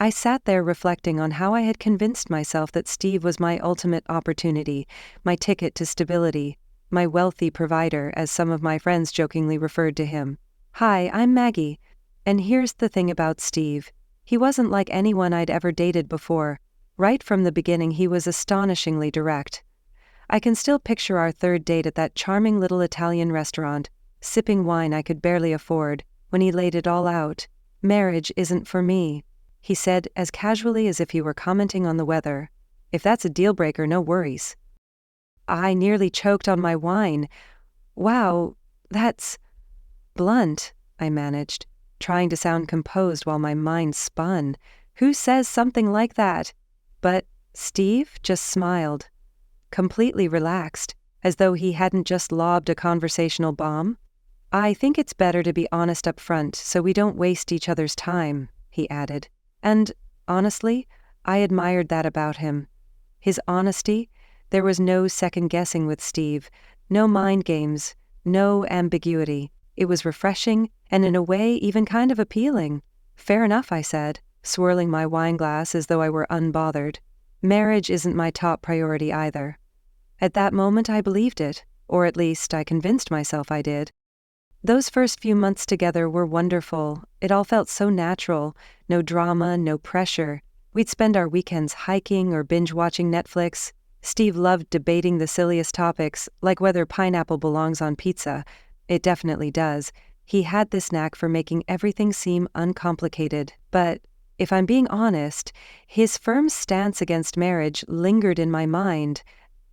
I sat there reflecting on how I had convinced myself that Steve was my ultimate opportunity, my ticket to stability, my wealthy provider, as some of my friends jokingly referred to him. Hi, I'm Maggie. And here's the thing about Steve. He wasn't like anyone I'd ever dated before. Right from the beginning, he was astonishingly direct. I can still picture our third date at that charming little Italian restaurant, sipping wine I could barely afford, when he laid it all out. Marriage isn't for me, he said as casually as if he were commenting on the weather. If that's a deal breaker, no worries. I nearly choked on my wine. Wow, that's blunt, I managed, trying to sound composed while my mind spun. Who says something like that? But Steve just smiled, completely relaxed, as though he hadn't just lobbed a conversational bomb. I think it's better to be honest up front so we don't waste each other's time, he added. And, honestly, I admired that about him. His honesty. There was no second-guessing with Steve, no mind games, no ambiguity. It was refreshing, and in a way even kind of appealing. Fair enough, I said, swirling my wine glass as though I were unbothered. Marriage isn't my top priority either. At that moment I believed it, or at least I convinced myself I did. Those first few months together were wonderful. It all felt so natural, no drama, no pressure. We'd spend our weekends hiking or binge-watching Netflix. Steve loved debating the silliest topics, like whether pineapple belongs on pizza. It definitely does. He had this knack for making everything seem uncomplicated. But, if I'm being honest, his firm stance against marriage lingered in my mind.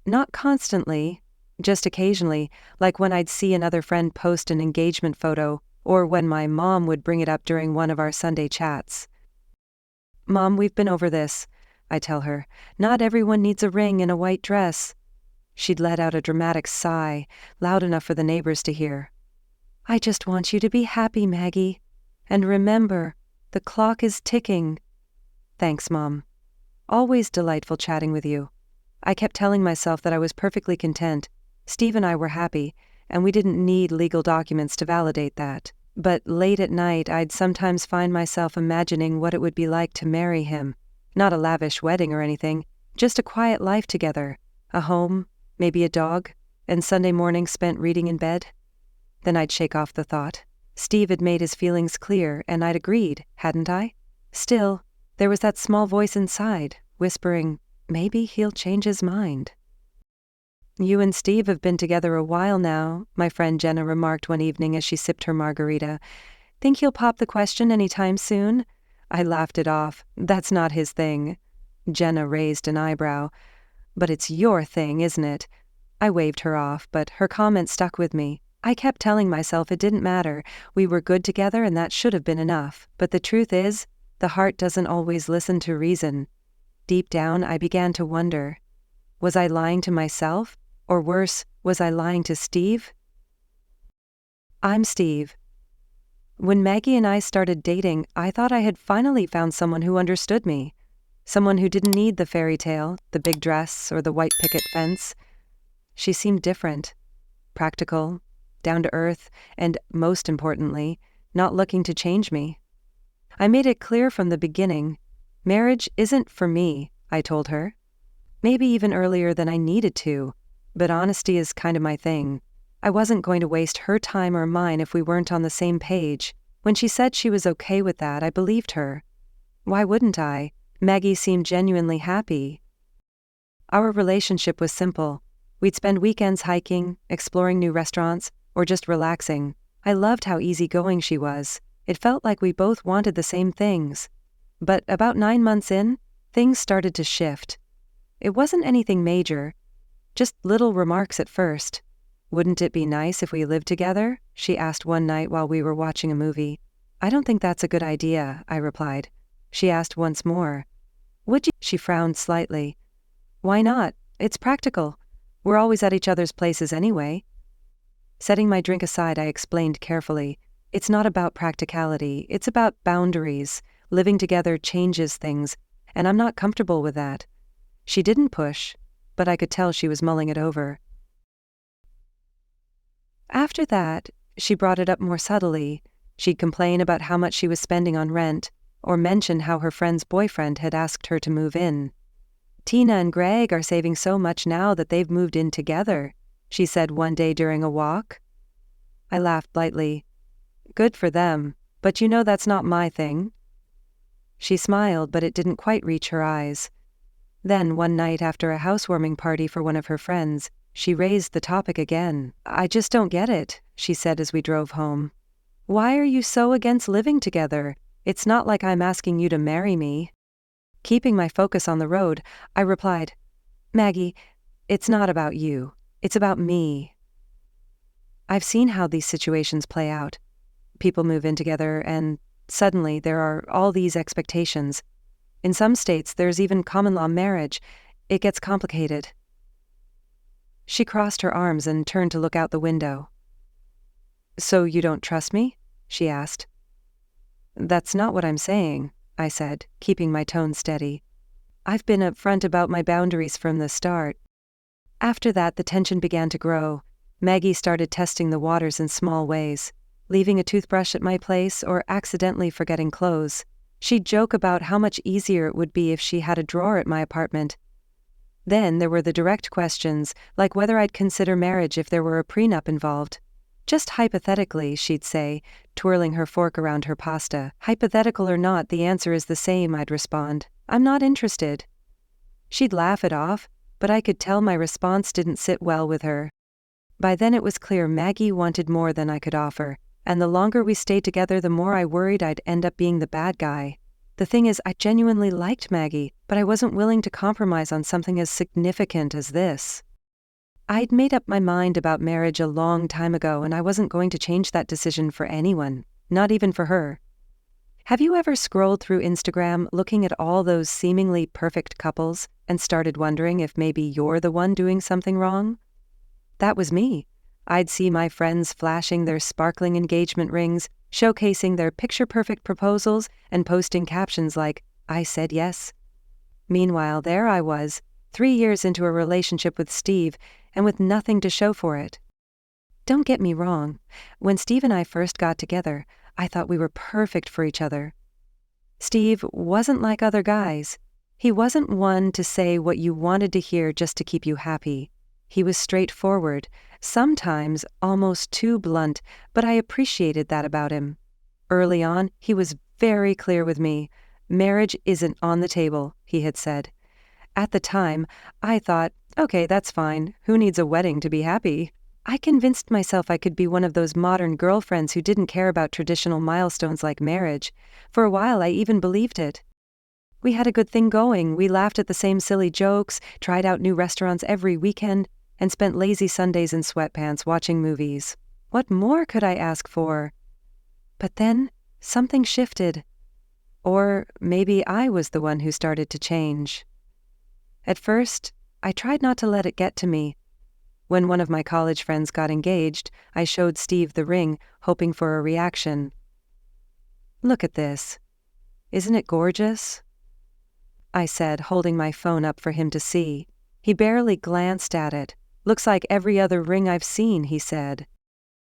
Not constantly, just occasionally, like when I'd see another friend post an engagement photo, or when my mom would bring it up during one of our Sunday chats. Mom, we've been over this, I tell her. Not everyone needs a ring and a white dress. She'd let out a dramatic sigh, loud enough for the neighbors to hear. I just want you to be happy, Maggie. And remember, the clock is ticking. Thanks, Mom. Always delightful chatting with you. I kept telling myself that I was perfectly content. Steve and I were happy, and we didn't need legal documents to validate that. But late at night, I'd sometimes find myself imagining what it would be like to marry him. Not a lavish wedding or anything, just a quiet life together. A home, maybe a dog, and Sunday mornings spent reading in bed. Then I'd shake off the thought. Steve had made his feelings clear, and I'd agreed, hadn't I? Still, there was that small voice inside, whispering, maybe he'll change his mind. You and Steve have been together a while now, my friend Jenna remarked one evening as she sipped her margarita. Think he'll pop the question anytime soon? I laughed it off. That's not his thing. Jenna raised an eyebrow. But it's your thing, isn't it? I waved her off, but her comment stuck with me. I kept telling myself it didn't matter. We were good together and that should have been enough. But the truth is, the heart doesn't always listen to reason. Deep down, I began to wonder. Was I lying to myself? Or worse, was I lying to Steve? I'm Steve. When Maggie and I started dating, I thought I had finally found someone who understood me. Someone who didn't need the fairy tale, the big dress, or the white picket fence. She seemed different. Practical, down to earth, and, most importantly, not looking to change me. I made it clear from the beginning. Marriage isn't for me, I told her. Maybe even earlier than I needed to, but honesty is kind of my thing. I wasn't going to waste her time or mine if we weren't on the same page. When she said she was okay with that, I believed her. Why wouldn't I? Maggie seemed genuinely happy. Our relationship was simple. We'd spend weekends hiking, exploring new restaurants, or just relaxing. I loved how easygoing she was. It felt like we both wanted the same things. But about 9 months in, things started to shift. It wasn't anything major, just little remarks at first. Wouldn't it be nice if we lived together? She asked one night while we were watching a movie. I don't think that's a good idea, I replied. She asked once more. Would you? She frowned slightly. Why not? It's practical. We're always at each other's places anyway. Setting my drink aside, I explained carefully. It's not about practicality, it's about boundaries. Living together changes things, and I'm not comfortable with that. She didn't push, but I could tell she was mulling it over. After that, she brought it up more subtly. She'd complain about how much she was spending on rent, or mention how her friend's boyfriend had asked her to move in. "Tina and Greg are saving so much now that they've moved in together," she said one day during a walk. I laughed lightly. "Good for them, but you know that's not my thing." She smiled, but it didn't quite reach her eyes. Then, one night after a housewarming party for one of her friends, she raised the topic again. "I just don't get it," she said as we drove home. "Why are you so against living together? It's not like I'm asking you to marry me." Keeping my focus on the road, I replied, "Maggie, it's not about you. It's about me." I've seen how these situations play out. People move in together and suddenly there are all these expectations. In some states, there's even common law marriage. It gets complicated. She crossed her arms and turned to look out the window. "So you don't trust me?" she asked. "That's not what I'm saying," I said, keeping my tone steady. "I've been upfront about my boundaries from the start." After that, the tension began to grow. Maggie started testing the waters in small ways, leaving a toothbrush at my place or accidentally forgetting clothes. She'd joke about how much easier it would be if she had a drawer at my apartment. Then there were the direct questions, like whether I'd consider marriage if there were a prenup involved. "Just hypothetically," she'd say, twirling her fork around her pasta. "Hypothetical or not, the answer is the same," I'd respond. "I'm not interested." She'd laugh it off, but I could tell my response didn't sit well with her. By then it was clear Maggie wanted more than I could offer, and the longer we stayed together, the more I worried I'd end up being the bad guy. The thing is, I genuinely liked Maggie, but I wasn't willing to compromise on something as significant as this. I'd made up my mind about marriage a long time ago, and I wasn't going to change that decision for anyone, not even for her. Have you ever scrolled through Instagram looking at all those seemingly perfect couples and started wondering if maybe you're the one doing something wrong? That was me. I'd see my friends flashing their sparkling engagement rings, showcasing their picture-perfect proposals, and posting captions like, "I said yes." Meanwhile, there I was, 3 years into a relationship with Steve, and with nothing to show for it. Don't get me wrong. When Steve and I first got together, I thought we were perfect for each other. Steve wasn't like other guys. He wasn't one to say what you wanted to hear just to keep you happy. He was straightforward, sometimes almost too blunt, but I appreciated that about him. Early on, he was very clear with me. "Marriage isn't on the table," he had said. At the time, I thought, okay, that's fine. Who needs a wedding to be happy? I convinced myself I could be one of those modern girlfriends who didn't care about traditional milestones like marriage. For a while, I even believed it. We had a good thing going. We laughed at the same silly jokes, tried out new restaurants every weekend, and spent lazy Sundays in sweatpants watching movies. What more could I ask for? But then, something shifted. Or maybe I was the one who started to change. At first, I tried not to let it get to me. When one of my college friends got engaged, I showed Steve the ring, hoping for a reaction. "Look at this. Isn't it gorgeous?" I said, holding my phone up for him to see. He barely glanced at it. "Looks like every other ring I've seen," he said.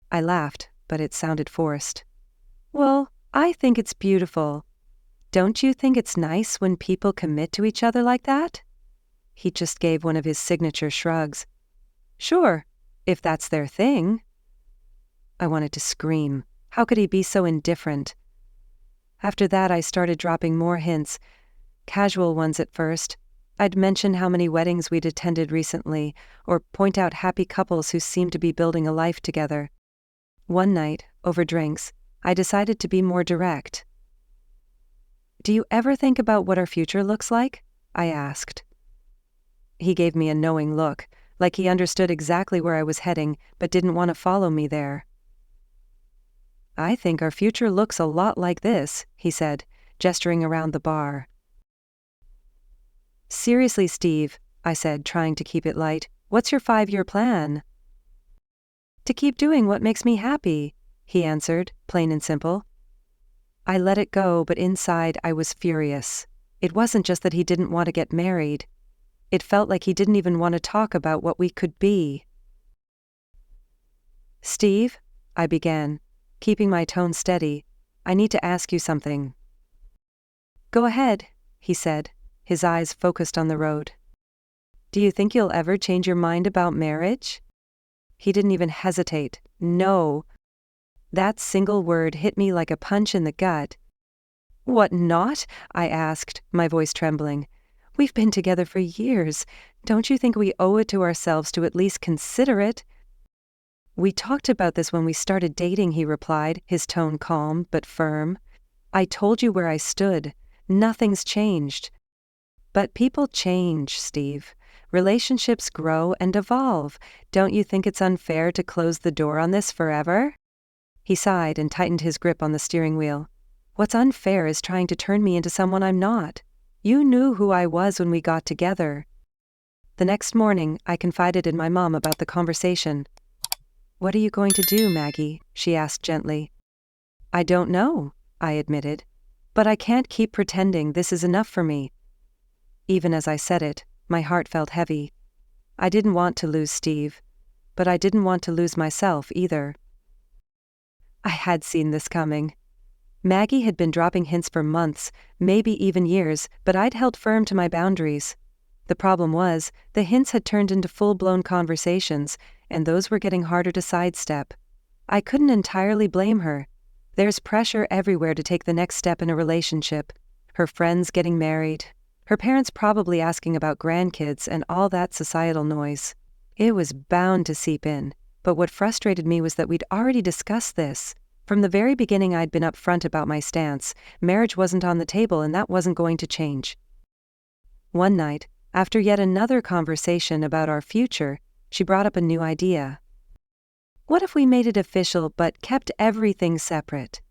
I laughed, but it sounded forced. "Well, I think it's beautiful. Don't you think it's nice when people commit to each other like that?" He just gave one of his signature shrugs. "Sure, if that's their thing." I wanted to scream. How could he be so indifferent? After that, I started dropping more hints, casual ones at first. I'd mention how many weddings we'd attended recently, or point out happy couples who seemed to be building a life together. One night, over drinks, I decided to be more direct. "Do you ever think about what our future looks like?" I asked. He gave me a knowing look, like he understood exactly where I was heading, but didn't want to follow me there. "I think our future looks a lot like this," he said, gesturing around the bar. "Seriously, Steve," I said, trying to keep it light, "what's your 5-year plan?" "To keep doing what makes me happy," he answered, plain and simple. I let it go, but inside I was furious. It wasn't just that he didn't want to get married. It felt like he didn't even want to talk about what we could be. "Steve," I began, keeping my tone steady, "I need to ask you something." Go ahead, he said, his eyes focused on the road. Do you think you'll ever change your mind about marriage? He didn't even hesitate. No. That single word hit me like a punch in the gut. What not? I asked, my voice trembling. We've been together for years. Don't you think we owe it to ourselves to at least consider it? We talked about this when we started dating, he replied, his tone calm but firm. I told you where I stood. Nothing's changed. But people change, Steve. Relationships grow and evolve. Don't you think it's unfair to close the door on this forever? He sighed and tightened his grip on the steering wheel. What's unfair is trying to turn me into someone I'm not. You knew who I was when we got together. The next morning, I confided in my mom about the conversation. What are you going to do, Maggie? She asked gently. I don't know, I admitted. But I can't keep pretending this is enough for me. Even as I said it, my heart felt heavy. I didn't want to lose Steve, but I didn't want to lose myself either. I had seen this coming. Maggie had been dropping hints for months, maybe even years, but I'd held firm to my boundaries. The problem was, the hints had turned into full-blown conversations, and those were getting harder to sidestep. I couldn't entirely blame her. There's pressure everywhere to take the next step in a relationship. Her friends getting married, her parents probably asking about grandkids and all that societal noise. It was bound to seep in, but what frustrated me was that we'd already discussed this. From the very beginning I'd been upfront about my stance. Marriage wasn't on the table and that wasn't going to change. One night, after yet another conversation about our future, she brought up a new idea. What if we made it official but kept everything separate?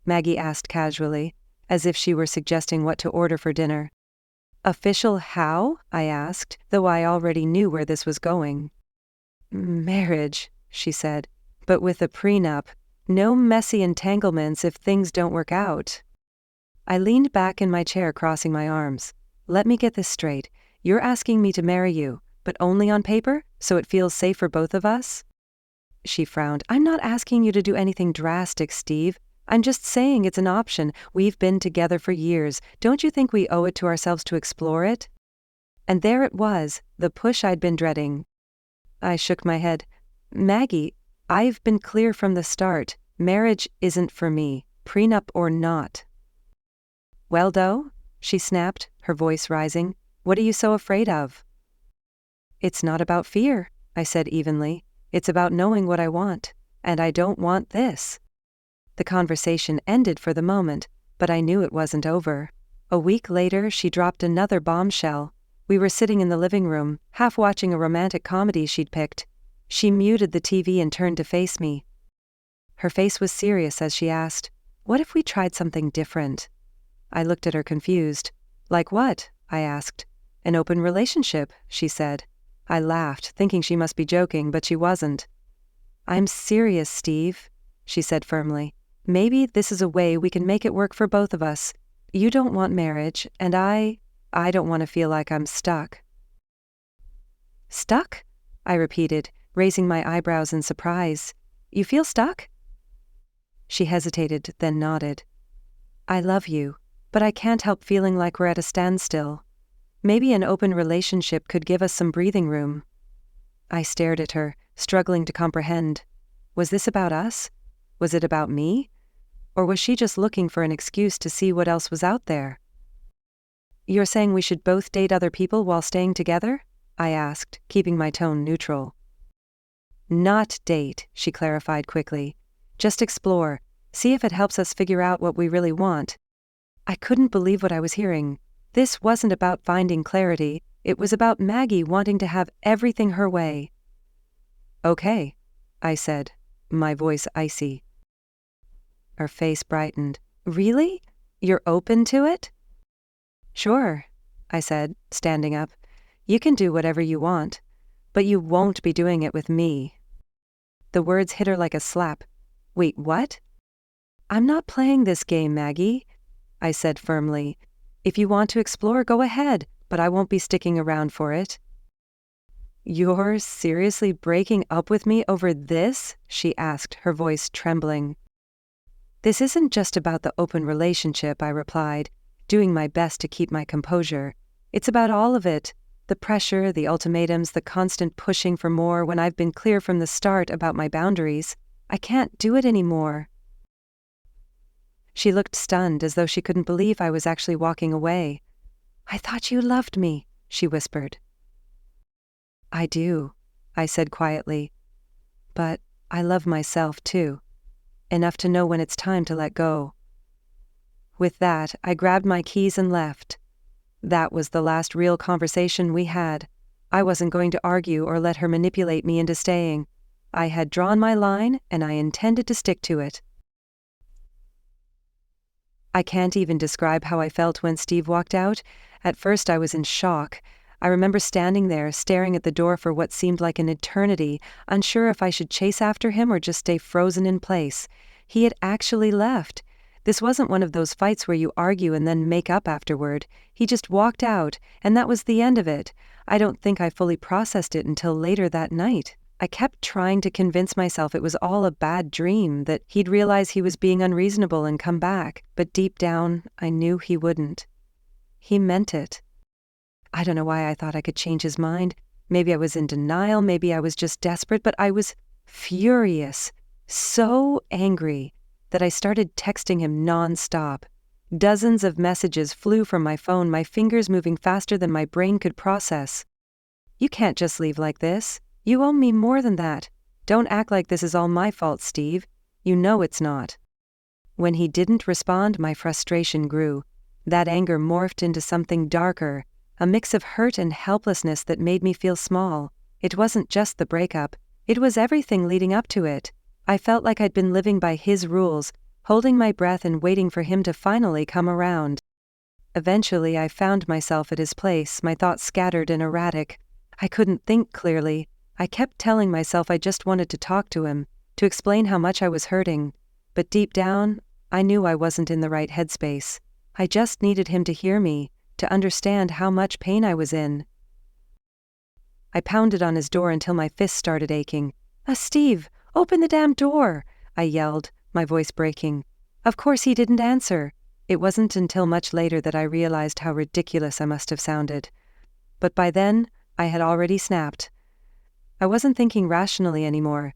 Maggie asked casually, as if she were suggesting what to order for dinner. Official how? I asked, though I already knew where this was going. Marriage, she said, but with a prenup. No messy entanglements if things don't work out. I leaned back in my chair, crossing my arms. Let me get this straight. You're asking me to marry you, but only on paper, so it feels safe for both of us? She frowned. I'm not asking you to do anything drastic, Steve. I'm just saying it's an option. We've been together for years. Don't you think we owe it to ourselves to explore it? And there it was, the push I'd been dreading. I shook my head. Maggie, I've been clear from the start. Marriage isn't for me, prenup or not. Well, Doe, she snapped, her voice rising. What are you so afraid of? It's not about fear, I said evenly. It's about knowing what I want, and I don't want this. The conversation ended for the moment, but I knew it wasn't over. A week later, she dropped another bombshell. We were sitting in the living room, half watching a romantic comedy she'd picked. She muted the TV and turned to face me. Her face was serious as she asked, "What if we tried something different?" I looked at her confused. Like what? I asked. An open relationship, she said. I laughed, thinking she must be joking, but she wasn't. I'm serious, Steve, she said firmly. Maybe this is a way we can make it work for both of us. You don't want marriage, and I don't want to feel like I'm stuck. Stuck? I repeated, raising my eyebrows in surprise. You feel stuck? She hesitated, then nodded. I love you, but I can't help feeling like we're at a standstill. Maybe an open relationship could give us some breathing room. I stared at her, struggling to comprehend. Was this about us? Was it about me? Or was she just looking for an excuse to see what else was out there? You're saying we should both date other people while staying together? I asked, keeping my tone neutral. Not date, she clarified quickly. Just explore. See if it helps us figure out what we really want. I couldn't believe what I was hearing. This wasn't about finding clarity. It was about Maggie wanting to have everything her way. Okay, I said, my voice icy. Her face brightened. Really? You're open to it? Sure, I said, standing up. You can do whatever you want, but you won't be doing it with me. The words hit her like a slap. Wait, what? I'm not playing this game, Maggie, I said firmly. If you want to explore, go ahead, but I won't be sticking around for it. You're seriously breaking up with me over this? She asked, her voice trembling. This isn't just about the open relationship, I replied. doing my best to keep my composure. It's about all of it. The pressure, the ultimatums, the constant pushing for more when I've been clear from the start about my boundaries. I can't do it anymore. She looked stunned, as though she couldn't believe I was actually walking away. "I thought you loved me," she whispered. "I do," I said quietly. "But I love myself too. Enough to know when it's time to let go." With that, I grabbed my keys and left. That was the last real conversation we had. I wasn't going to argue or let her manipulate me into staying. I had drawn my line, and I intended to stick to it. I can't even describe how I felt when Steve walked out. At first I was in shock. I remember standing there, staring at the door for what seemed like an eternity, unsure if I should chase after him or just stay frozen in place. He had actually left. This wasn't one of those fights where you argue and then make up afterward. He just walked out, and that was the end of it. I don't think I fully processed it until later that night. I kept trying to convince myself it was all a bad dream, that he'd realize he was being unreasonable and come back, but deep down, I knew he wouldn't. He meant it. I don't know why I thought I could change his mind. Maybe I was in denial, maybe I was just desperate, but I was furious, so angry, that I started texting him non-stop. Dozens of messages flew from my phone, my fingers moving faster than my brain could process. "You can't just leave like this. You owe me more than that. Don't act like this is all my fault, Steve. You know it's not." When he didn't respond, my frustration grew. That anger morphed into something darker, a mix of hurt and helplessness that made me feel small. It wasn't just the breakup. It was everything leading up to it. I felt like I'd been living by his rules, holding my breath and waiting for him to finally come around. Eventually, I found myself at his place, my thoughts scattered and erratic. I couldn't think clearly. I kept telling myself I just wanted to talk to him, to explain how much I was hurting. But deep down, I knew I wasn't in the right headspace. I just needed him to hear me, to understand how much pain I was in. I pounded on his door until my fists started aching. Steve, open the damn door!" I yelled, my voice breaking. Of course he didn't answer. It wasn't until much later that I realized how ridiculous I must have sounded. But by then, I had already snapped. I wasn't thinking rationally anymore.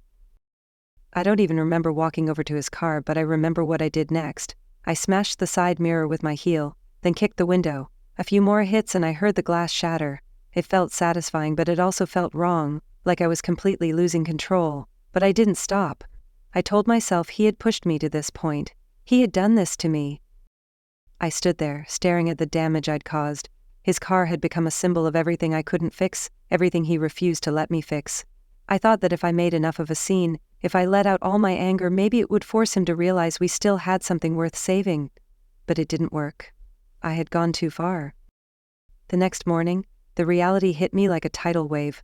I don't even remember walking over to his car, but I remember what I did next. I smashed the side mirror with my heel, then kicked the window. A few more hits and I heard the glass shatter. It felt satisfying, but it also felt wrong, like I was completely losing control. But I didn't stop. I told myself he had pushed me to this point. He had done this to me. I stood there, staring at the damage I'd caused. His car had become a symbol of everything I couldn't fix, everything he refused to let me fix. I thought that if I made enough of a scene, if I let out all my anger, maybe it would force him to realize we still had something worth saving. But it didn't work. I had gone too far. The next morning, the reality hit me like a tidal wave.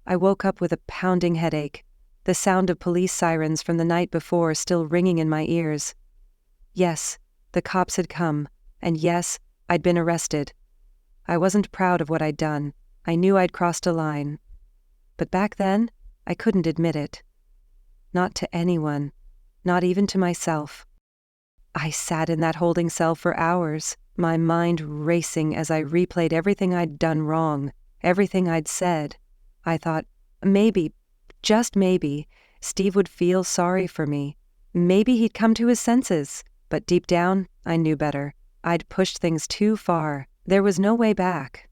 I woke up with a pounding headache, the sound of police sirens from the night before still ringing in my ears. Yes, the cops had come, and yes, I'd been arrested. I wasn't proud of what I'd done. I knew I'd crossed a line. But back then, I couldn't admit it. Not to anyone, not even to myself. I sat in that holding cell for hours, my mind racing as I replayed everything I'd done wrong, everything I'd said. I thought, maybe, just maybe, Steve would feel sorry for me. Maybe he'd come to his senses. But deep down, I knew better. I'd pushed things too far. There was no way back.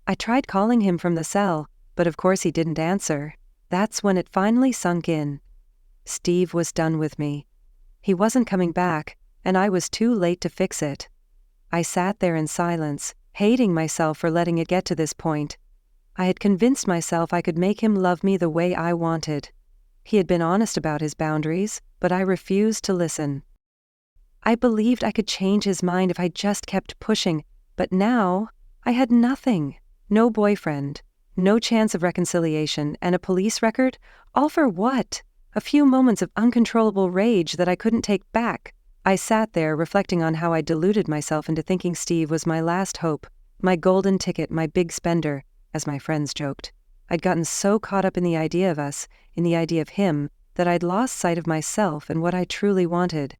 I tried calling him from the cell, but of course he didn't answer. That's when it finally sunk in. Steve was done with me. He wasn't coming back, and I was too late to fix it. I sat there in silence, hating myself for letting it get to this point. I had convinced myself I could make him love me the way I wanted. He had been honest about his boundaries, but I refused to listen. I believed I could change his mind if I just kept pushing, but now I had nothing. No boyfriend, no chance of reconciliation, and a police record? All for what? A few moments of uncontrollable rage that I couldn't take back. I sat there reflecting on how I deluded myself into thinking Steve was my last hope, my golden ticket, my big spender, as my friends joked. I'd gotten so caught up in the idea of us, in the idea of him, that I'd lost sight of myself and what I truly wanted.